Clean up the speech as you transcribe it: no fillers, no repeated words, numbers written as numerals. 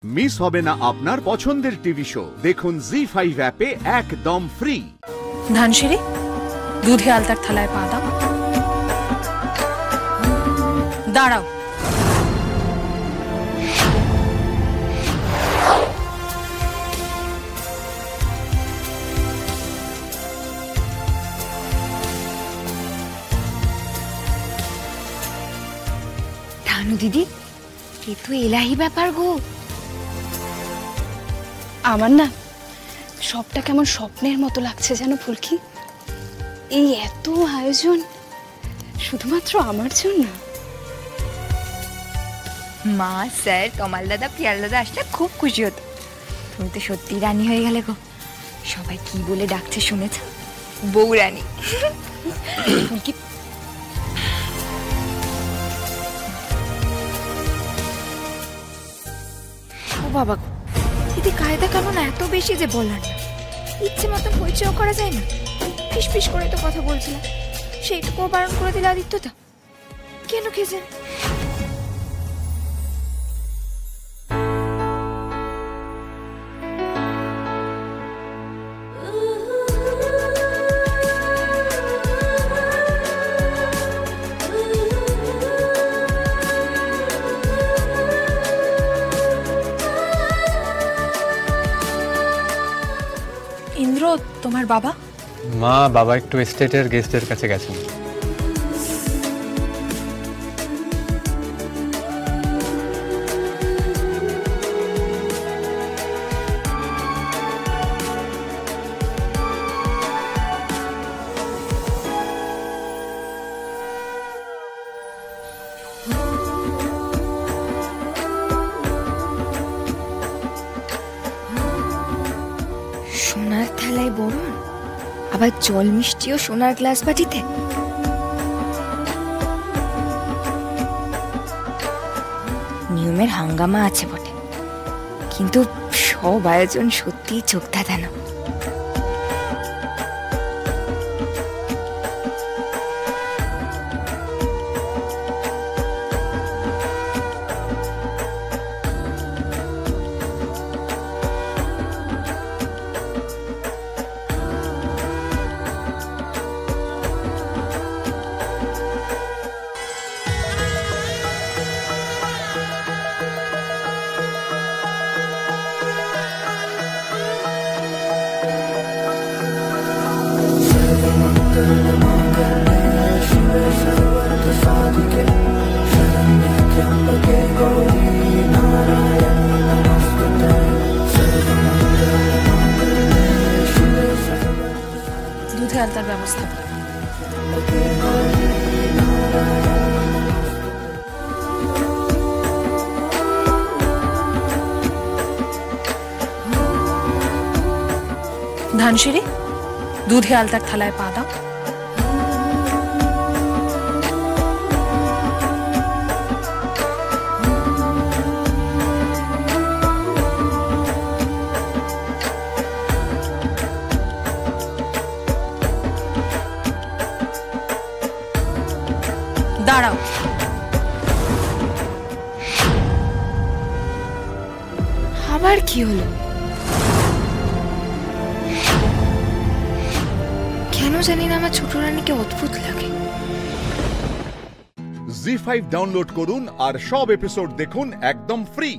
Miss হবে না আপনার পছন্দের টিভি শো। দেখুন জি5 অ্যাপে একদম ফ্রি। ধানসিঁড়ি, দুধে আলতার থালায় পা দাও। দাঁড়াও। ধানু দিদি, এ তো এলাহি ব্যাপার গো। আমার না সবটা কেমন স্বপ্নের মতো লাগছে যেন ফুলকি। এই এত আয়োজন শুধুমাত্র আমার জন্য। মা, স্যার, কমাল দাদা, পিয়াল দাদা আসলে খুব খুশি হতো। তুমি তো সত্যি রানী হয়ে গেলে গো। সবাই কি বলে ডাকছে শুনেছ? বউ রানী। ফুলকি, ও বাবা গো, দিদি কায়দা কেমন এত বেশি যে বলার না। ইচ্ছে মতন পরিচয় করা যায় না। ফিস ফিস করে তো কথা বলছিলাম, সেইটুকুও বারণ করে দিল আদিত্যটা। কেন কে জানে? ইন্দ্র, তোমার বাবা? মা, বাবা একটু এস্টেটের গেস্টের কাছে গেছেন। সোনার থালায় বরণ, আবার জল মিষ্টিও সোনার গ্লাস বাটিতে। নিয়মের হাঙ্গামা আছে বটে, কিন্তু সব আয়োজন সত্যিই চোখ ধাঁধানো। দুধে আলতার ব্যবস্থা করো। ধানসিঁড়ি, দুধে আলতার থালায় পা দাও। দাঁড়াও। আবার কি হলো? কেন জানি না আমার ছোট রানীকে অদ্ভুত লাগে। জি5 ডাউনলোড করুন আর সব এপিসোড দেখুন একদম ফ্রি।